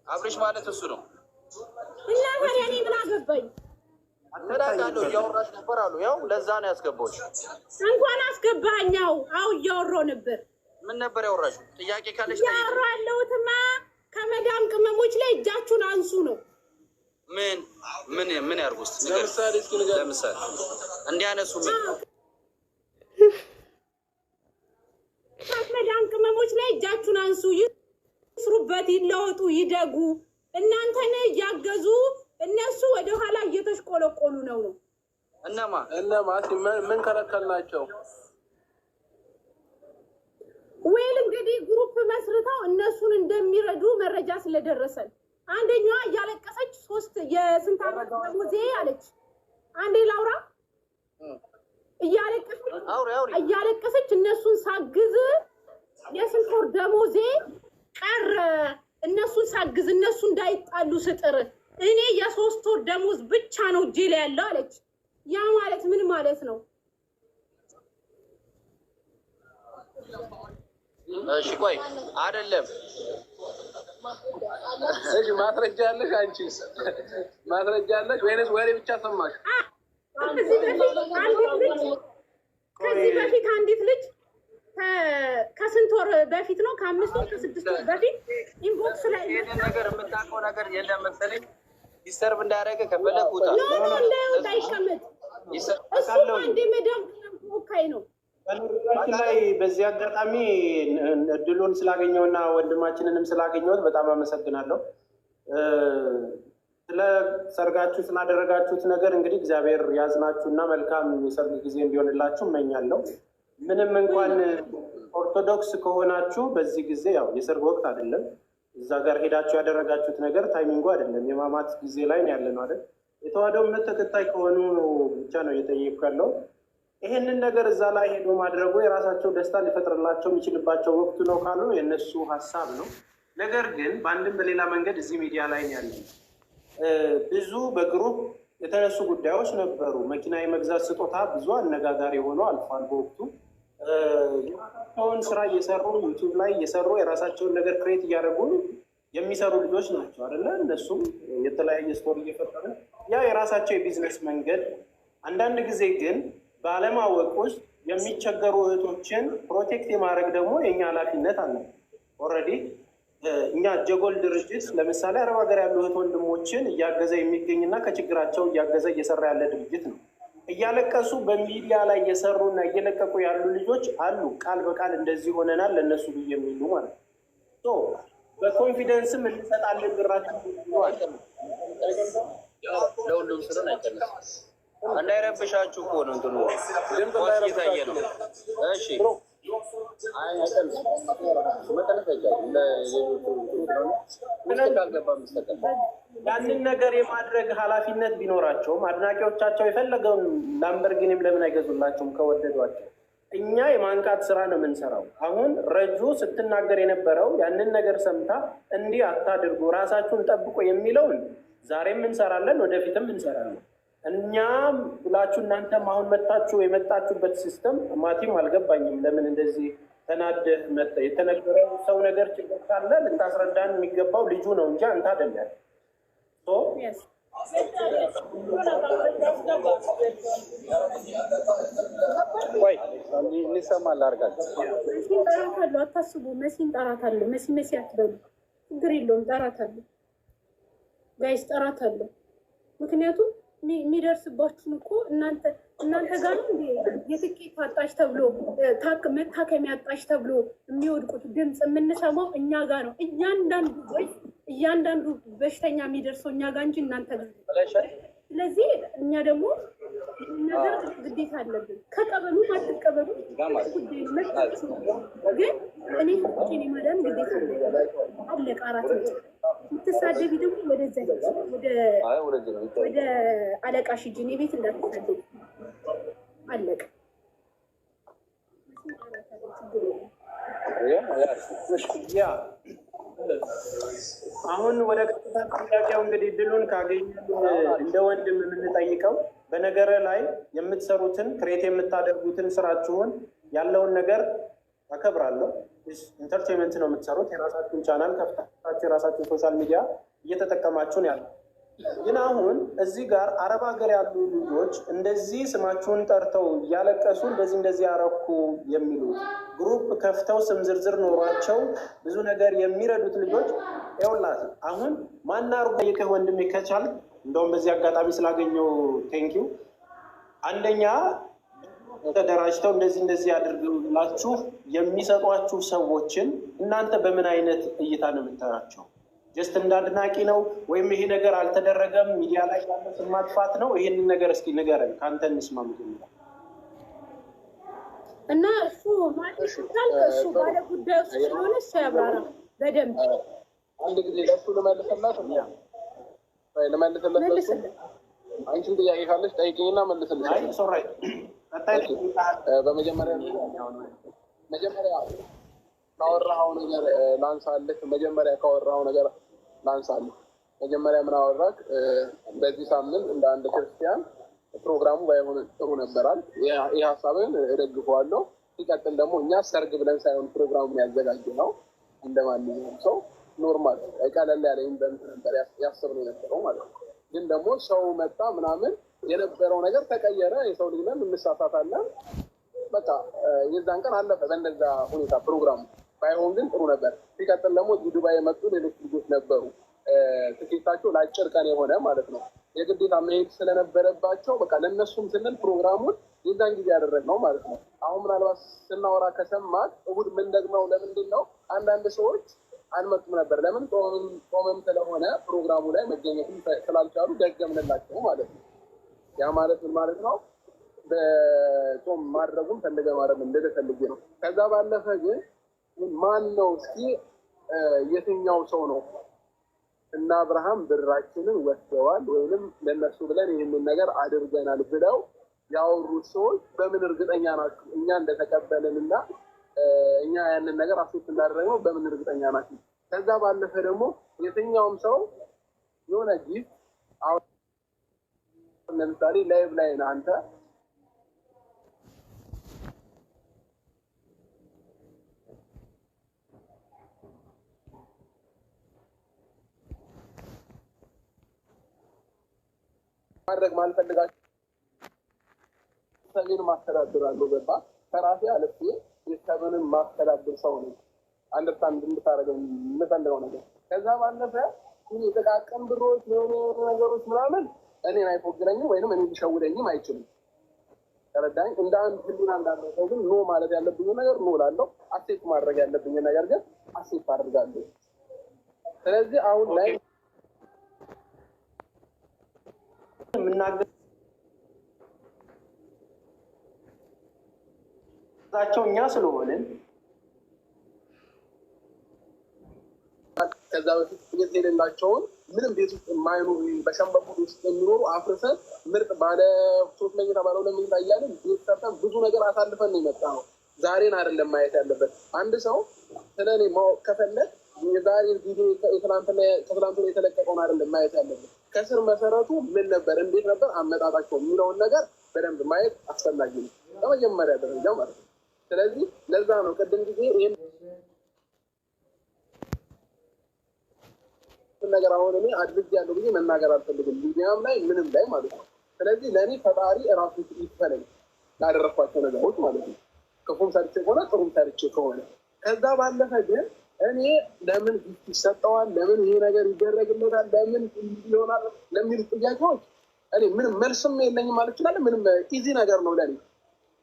አብሬሽ ማለት እሱ ነው። እና ታዲያ እኔ ምን አገባኝ? አተዳጋለሁ እያወራሽ ነበር አሉ። ያው ለዛ ነው ያስገባሁሽ። እንኳን አስገባኛው። አው እያወራሁ ነበር። ምን ነበር ያወራሽ? ጥያቄ ካለሽ ጠይቂ። ያወራለሁትማ ከመዳም ቅመሞች ላይ እጃችሁን አንሱ ነው። ምን ያርጉስ? ለምሳሌ እንዲያነሱ ምን ከመዳም ቅመሞች ላይ እጃችሁን አንሱ። ይስሩበት፣ ይለወጡ፣ ይደጉ። እናንተን እያገዙ እነሱ ወደ ኋላ እየተሽቆለቆሉ ነው። እነማ ምን ከለከልናቸው? ወይል እንግዲህ ግሩፕ መስርተው እነሱን እንደሚረዱ መረጃ ስለደረሰን አንደኛዋ እያለቀሰች 3 የስንት ዓመት ደሞዜ አለች። አንዴ ላውራ። እያለቀሰች እነሱን ሳግዝ የስንት ወር ደሞዜ ቀረ፣ እነሱን ሳግዝ እነሱ እንዳይጣሉ ስጥር እኔ የ3 ወር ደሞዝ ብቻ ነው እጄ ላይ ያለው አለች። ያ ማለት ምን ማለት ነው? እሺ ቆይ አይደለም። እሺ ማስረጃ አለሽ? አንቺስ ማስረጃ አለሽ ወይስ ወሬ ብቻ ሰማሽ? ከዚህ በፊት አንዲት ልጅ ከስንት ወር በፊት ነው? ከ5 ወር ከ6 ወር በፊት ኢንቦክስ ላይ ነገር የምታውቀው ነገር የለም መሰለኝ። ይሰርብ እንዳያደርግ ከፈለክ ውጣ። እንዳይወጣ ይቀመጥ። እሱ አንዴ መዳም ወካይ ነው። በነገራችን ላይ በዚህ አጋጣሚ እድሉን ስላገኘውና ወንድማችንንም ስላገኘሁት በጣም አመሰግናለሁ። ስለ ሰርጋችሁ ስላደረጋችሁት ነገር እንግዲህ እግዚአብሔር ያዝናችሁና መልካም የሰርግ ጊዜ እንዲሆንላችሁ እመኛለሁ። ምንም እንኳን ኦርቶዶክስ ከሆናችሁ በዚህ ጊዜ ያው የሰርግ ወቅት አይደለም። እዛ ጋር ሄዳችሁ ያደረጋችሁት ነገር ታይሚንጉ አይደለም። የማማት ጊዜ ላይ ያለ ነው አይደል? የተዋህዶ እምነት ተከታይ ከሆኑ ብቻ ነው እየጠየቅኩ ያለው። ይሄንን ነገር እዛ ላይ ሄዶ ማድረጉ የራሳቸው ደስታ ሊፈጥርላቸው የሚችልባቸው ወቅቱ ነው ካሉ የእነሱ ሀሳብ ነው። ነገር ግን በአንድም በሌላ መንገድ እዚህ ሚዲያ ላይ ያለ ብዙ በግሩፕ የተነሱ ጉዳዮች ነበሩ። መኪና የመግዛት ስጦታ ብዙ አነጋጋሪ ሆኖ አልፏል። በወቅቱ የራሳቸውን ስራ እየሰሩ ዩቱብ ላይ እየሰሩ የራሳቸውን ነገር ክሬት እያደረጉ የሚሰሩ ልጆች ናቸው አይደለ? እነሱም የተለያየ ስቶሪ እየፈጠሩ ያ የራሳቸው የቢዝነስ መንገድ። አንዳንድ ጊዜ ግን ባለማወቅ ውስጥ የሚቸገሩ እህቶችን ፕሮቴክት የማድረግ ደግሞ የእኛ ኃላፊነት አለ። ኦልሬዲ እኛ ጀጎል ድርጅት ለምሳሌ አረብ ሀገር ያሉ እህት ወንድሞችን እያገዘ የሚገኝና ከችግራቸው እያገዘ እየሰራ ያለ ድርጅት ነው። እያለቀሱ በሚዲያ ላይ እየሰሩና እየለቀቁ ያሉ ልጆች አሉ። ቃል በቃል እንደዚህ ሆነናል ለእነሱ ብዬ የሚሉ ማለት ነው። በኮንፊደንስም እንሰጣለን ብራቸው ለሁሉም ስለን አይቀንስም። እንዳይረብሻችሁ እኮ ነው እንትኑ ድምፅ እየታየ ነው። እሺ ያንን ነገር የማድረግ ኃላፊነት ቢኖራቸውም አድናቂዎቻቸው የፈለገውን ላምበርጊኒም ለምን አይገዙላቸውም ከወደዷቸው? እኛ የማንቃት ስራ ነው የምንሰራው። አሁን ረጁ ስትናገር የነበረው ያንን ነገር ሰምታ እንዲህ አታድርጉ ራሳችሁን ጠብቆ የሚለውን ዛሬም እንሰራለን፣ ወደፊትም እንሰራለን። እኛም ብላችሁ እናንተም አሁን መታችሁ የመጣችሁበት ሲስተም ማቲም አልገባኝም። ለምን እንደዚህ ተናደህ መጣ? የተነገረው ሰው ነገር ችግር ካለ ልታስረዳን የሚገባው ልጁ ነው እንጂ አንተ አይደለም። ወይ እንሰማል አድርጋችሁ መሲን ጠራታለሁ። አታስቡ። መሲን ጠራታለሁ። መሲ አትበሉ። ችግር የለውም። ጠራታለሁ ጋይስ፣ ጠራታለሁ። ምክንያቱም የሚደርስባችሁን እኮ እናንተ ጋር ነው የትኬት አጣሽ ተብሎ መታከሚያ አጣሽ ተብሎ የሚወድቁት ድምፅ የምንሰማው እኛ ጋር ነው። እያንዳንዱ በሽተኛ የሚደርሰው እኛ ጋር እንጂ እናንተ ጋር። ስለዚህ እኛ ደግሞ ነገር ግዴታ አለብን። ከቀበሉ አትቀበሉ ጉዳይ መጣችሁ፣ ግን እኔ ህክኔ ማዳን ግዴታ አለቀ። 4 ነው የምትሳደቢ ደግሞ ወደዛ ወደ አለቃሽ ሂጂ። እኔ ቤት እንዳትሳደቢ አለቀ። ያ አሁን ወደ ቀጥታ ጥያቄው እንግዲህ ድሉን ካገኘን እንደ ወንድም የምንጠይቀው በነገር ላይ የምትሰሩትን ክሬት የምታደርጉትን ስራችሁን ያለውን ነገር አከብራለሁ። ኢንተርቴንመንት ነው የምትሰሩት። የራሳችሁን ቻናል ከፍታችሁ የራሳችሁን ሶሻል ሚዲያ እየተጠቀማችሁ ነው ያለው። ግን አሁን እዚህ ጋር አረብ ሀገር ያሉ ልጆች እንደዚህ ስማችሁን ጠርተው እያለቀሱ እንደዚህ ያረኩ የሚሉት ግሩፕ ከፍተው ስም ዝርዝር ኖሯቸው ብዙ ነገር የሚረዱት ልጆች ይኸውልህ፣ አሁን ማናርጎ የከ ወንድሜ ከቻል እንደውም በዚህ አጋጣሚ ስላገኘው ቴንኪው። አንደኛ ተደራጅተው እንደዚህ ያድርጉላችሁ የሚሰጧችሁ ሰዎችን እናንተ በምን አይነት እይታ ነው የምታያቸው? ጀስት እንዳድናቂ ነው ወይም ይሄ ነገር አልተደረገም ሚዲያ ላይ ያለ ስም ማጥፋት ነው? ይሄንን ነገር እስኪ ንገረን፣ ካንተ እንስማ። ምንድነው እና እሱ ማለት እሱ ባለ ጉዳዩ ስለሆነ እሱ ያብራራ በደንብ። አንድ ጊዜ ለሱ ለመልሰላት አንቺን ጥያቄ ካለሽ ጠይቂኝና መልስልሽ። አይ ሶሪ በመጀመሪያ ካወራኸው ነገር ላንሳልህ። መጀመሪያ ምን አወራህ? በዚህ ሳምንት እንደ አንድ ክርስቲያን ፕሮግራሙ ባይሆን ጥሩ ነበራል። ይህ ሀሳብን እደግፈዋለሁ። ሲቀጥል ደግሞ እኛ ሰርግ ብለን ሳይሆን ፕሮግራሙን ያዘጋጀነው እንደማንኛውም ሰው ኖርማል ቀለል ያለ ኢቨንት ነበር ያሰብነው የነበረው ማለት ነው። ግን ደግሞ ሰው መጣ ምናምን የነበረው ነገር ተቀየረ። የሰው ልጅ ነን፣ እንሳሳታለን። በቃ የዛን ቀን አለፈ በእንደዛ ሁኔታ ፕሮግራሙ። ባይሆን ግን ጥሩ ነበር። ሲቀጥል ደግሞ ዱባይ የመጡ ሌሎች ልጆች ነበሩ። ትኬታቸው ለአጭር ቀን የሆነ ማለት ነው። የግዴታ መሄድ ስለነበረባቸው በቃ ለእነሱም ስንል ፕሮግራሙን የዛን ጊዜ ያደረግነው ማለት ነው። አሁን ምናልባት ስናወራ ከሰማት እሑድ ምን ደግመው ለምንድን ነው አንዳንድ ሰዎች አንመጡም ነበር? ለምን? ጾምም ስለሆነ ፕሮግራሙ ላይ መገኘትም ስላልቻሉ ደገምንላቸው ማለት ነው። ያ ማለት ምን ማለት ነው? በጾም ማድረጉም ፈልገ ማድረግ እንደተፈልጌ ነው። ከዛ ባለፈ ግን ማን ነው እስኪ የትኛው ሰው ነው እና አብርሃም ብራችንን ወስደዋል ወይንም ለነሱ ብለን ይህንን ነገር አድርገናል ብለው ያወሩት ሰዎች በምን እርግጠኛ ናቸው? እኛ እንደተቀበልን እና እኛ ያንን ነገር አሴት እንዳደረግነው በምን እርግጠኛ ናቸው? ከዛ ባለፈ ደግሞ የትኛውም ሰው የሆነ ጊፍት አሁን ለምሳሌ ላይቭ ላይ አንተ ማድረግ ማልፈልጋቸው ሰውን ማስተዳድራለሁ ገባ ከራሴ አለፍ የሰብንን ማስተዳድር ሰው ነው። አንደርስታንድ እንድታደርገው የምፈልገው ነገር ከዛ ባለፈ የተቃቀም ብሮች የሆኑ ነገሮች ምናምን እኔን አይፎግረኝም ወይንም እኔ ሊሸውደኝም አይችልም። ተረዳኝ? እንደ አንድ ህሊና እንዳለ ሰው ግን ኖ ማለት ያለብኝ ነገር ኖ ላለው፣ አሴት ማድረግ ያለብኝ ነገር ግን አሴት አድርጋለሁ። ስለዚህ አሁን ላይ የምናገራቸው እኛ ስለሆንን ከዛ በፊት ቤት የሌላቸውን ምንም ቤት ውስጥ የማይኖሩ በሸንበቆ ውስጥ የሚኖሩ አፍርሰን ምርጥ ባለ 3 መኝታ ባለ 2 መኝታ እያለን ቤት ሰርተን ብዙ ነገር አሳልፈን ነው የመጣ ነው። ዛሬን አይደለም ማየት ያለበት። አንድ ሰው ስለኔ ማወቅ ከፈለግ የዛሬ ቪዲዮ ከትላንቱ የተለቀቀውን አይደለም ማየት ያለበት። ከስር መሰረቱ ምን ነበር፣ እንዴት ነበር አመጣጣቸው የሚለውን ነገር በደንብ ማየት አስፈላጊ ነው በመጀመሪያ ደረጃ ማለት ነው። ስለዚህ ለዛ ነው ቅድም ጊዜ ይህን ነገር አሁን እኔ አድርጌያለሁ ብዬ መናገር አልፈልግም፣ ሚዲያም ላይ ምንም ላይ ማለት ነው። ስለዚህ ለእኔ ፈጣሪ እራሱ ይክፈለኝ ላደረኳቸው ነገሮች ማለት ነው። ክፉም ሰርቼ ከሆነ ጥሩም ሰርቼ ከሆነ ከዛ ባለፈ ግን እኔ ለምን ጊፍት ይሰጠዋል፣ ለምን ይሄ ነገር ይደረግለታል፣ ለምን ይሆናል ለሚሉ ጥያቄዎች እኔ ምንም መልስም የለኝም ማለት ይችላል። ምንም ኢዚ ነገር ነው ለኔ።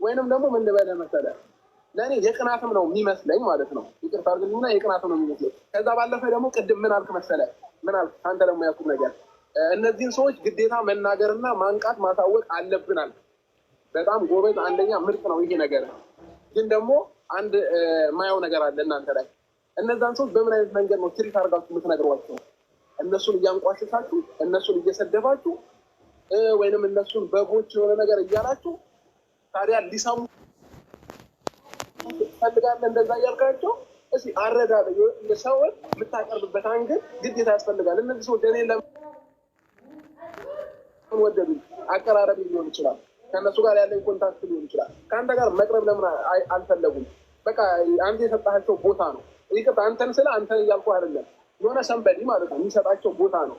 ወይንም ደግሞ ምን ልበልህ መሰለህ ለእኔ የቅናትም ነው የሚመስለኝ ማለት ነው። ይቅርታ አድርግልኝና የቅናትም ነው የሚመስለኝ። ከዛ ባለፈ ደግሞ ቅድም ምን አልክ መሰለህ፣ ምን አልክ አንተ ደግሞ ያልኩት ነገር እነዚህን ሰዎች ግዴታ መናገርና ማንቃት ማሳወቅ አለብናል። በጣም ጎበዝ፣ አንደኛ ምርጥ ነው ይሄ ነገር። ግን ደግሞ አንድ ማየው ነገር አለ እናንተ ላይ። እነዛን ሰዎች በምን አይነት መንገድ ነው ትሪት አድርጋችሁ የምትነግሯቸው? እነሱን እያንቋሸሻችሁ፣ እነሱን እየሰደባችሁ፣ ወይንም እነሱን በጎች የሆነ ነገር እያላችሁ ታዲያ ሊሰሙ ፈልጋለህ? እንደዛ እያልካቸው እስኪ አረዳለ ሰውን የምታቀርብበት አንግል ግዴታ ያስፈልጋል። እነዚህ ሰዎች እኔ ለምን ወደዱ? አቀራረብ ሊሆን ይችላል፣ ከእነሱ ጋር ያለኝ ኮንታክት ሊሆን ይችላል። ከአንተ ጋር መቅረብ ለምን አልፈለጉም? በቃ አንተ የሰጣቸው ቦታ ነው። ይቅርታ አንተን ስለ አንተን እያልኩ አይደለም፣ የሆነ ሰንበዲ ማለት ነው የሚሰጣቸው ቦታ ነው።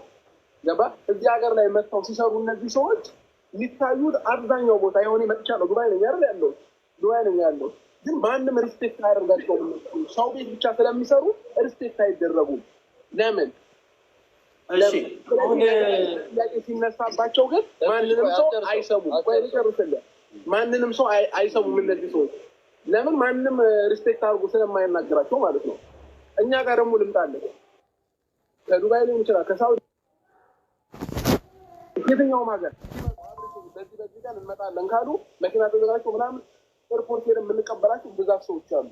ገባ? እዚህ ሀገር ላይ መጥተው ሲሰሩ እነዚህ ሰዎች የሚታዩት አብዛኛው ቦታ የሆነ መጥቻለሁ። ዱባይ ነኝ አይደል ያለው፣ ዱባይ ነኝ ያለው፣ ግን ማንም ሪስፔክት አያደርጋቸውም። ሰው ቤት ብቻ ስለሚሰሩ ሪስፔክት አይደረጉም። ለምን? ጥያቄ ሲነሳባቸው ግን ማንንም ሰው አይሰሙም። ጨርስልህ፣ ማንንም ሰው አይሰሙም እነዚህ ሰዎች። ለምን? ማንም ሪስፔክት አድርጎ ስለማይናገራቸው ማለት ነው። እኛ ጋር ደግሞ ልምጣለን፣ ከዱባይ ሊሆን ይችላል፣ ከሳውዲ የትኛውም ሀገር በዚህ ቀን እንመጣለን ካሉ መኪና ተዘጋጅቶ ምናምን ኤርፖርት ሄደን የምንቀበላቸው ብዛት ሰዎች አሉ።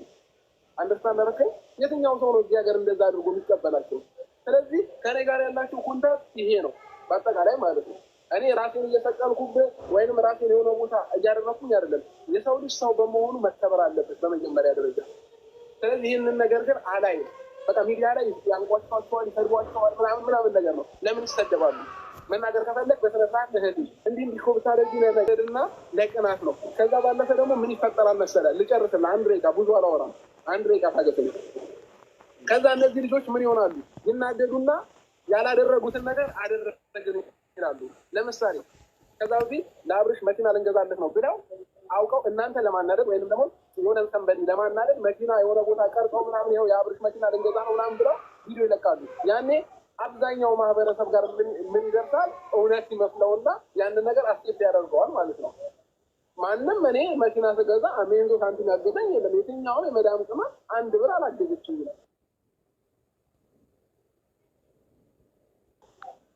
አንደርስታንድ አደረከኝ? የትኛው ሰው ነው እዚህ ሀገር እንደዛ አድርጎ የሚቀበላቸው? ስለዚህ ከኔ ጋር ያላቸው ኮንታክት ይሄ ነው በአጠቃላይ ማለት ነው። እኔ ራሴን እየሰቀልኩብህ ወይንም ራሴን የሆነ ቦታ እያደረኩኝ አይደለም። የሰው ልጅ ሰው በመሆኑ መከበር አለበት በመጀመሪያ ደረጃ። ስለዚህ ይህንን ነገር ግን አላይም። በቃ ሚዲያ ላይ ያንቋቸዋቸዋል፣ ይሰድቧቸዋል፣ ምናምን ነገር ነው። ለምን ይሰደባሉ? መናገር ከፈለግ በስነስርዓት እህል እንዲህ እኮ ብታደርጊ ነገር እና ለቅናት ነው። ከዛ ባለፈ ደግሞ ምን ይፈጠራል መሰለህ? ልጨርስልህ፣ አንድ ደቂቃ ብዙ አላወራም፣ አንድ ደቂቃ ታገሰኝ። ከዛ እነዚህ ልጆች ምን ይሆናሉ? ይናደዱና ያላደረጉትን ነገር አደረግን ይላሉ። ለምሳሌ ከዛ በፊት ለአብርሽ መኪና ልንገዛለት ነው ብለው አውቀው እናንተ ለማናደድ ወይም ደግሞ የሆነ ሰንበዲ ለማናደድ መኪና የሆነ ቦታ ቀርጸው ምናምን ይኸው የአብርሽ መኪና ልንገዛ ነው ምናምን ብለው ቪዲዮ ይለቃሉ። ያኔ አብዛኛው ማህበረሰብ ጋር ምን ይደርሳል? እውነት ይመስለውና ያንን ነገር አስኬፕ ያደርገዋል ማለት ነው። ማንም እኔ መኪና ስገዛ አሜንዞ ሳንቲም ያገዘኝ የለም። የትኛውን የመዳም ቅመም አንድ ብር አላገዘችም ይላል።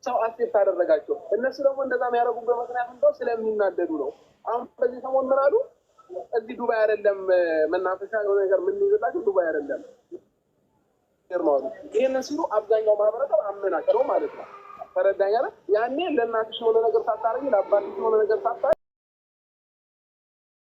ሰው አስኬፕ አደረጋቸው። እነሱ ደግሞ እንደዛ የሚያደርጉበት ምክንያት እንደው ስለሚናደዱ ነው። አሁን በዚህ ሰሞን ምን አሉ? እዚህ ዱባይ አይደለም መናፈሻ የሆነ ነገር ምን ይዘላችሁ ዱባይ አይደለም ይርማሉ። ይሄንን ሲሉ አብዛኛው ማህበረሰብ አመናቸው ማለት ነው። ተረዳኛ? ያኔ ለእናትሽ የሆነ ነገር ሳታረጊ ለአባትሽ የሆነ ነገር ሳታረጊ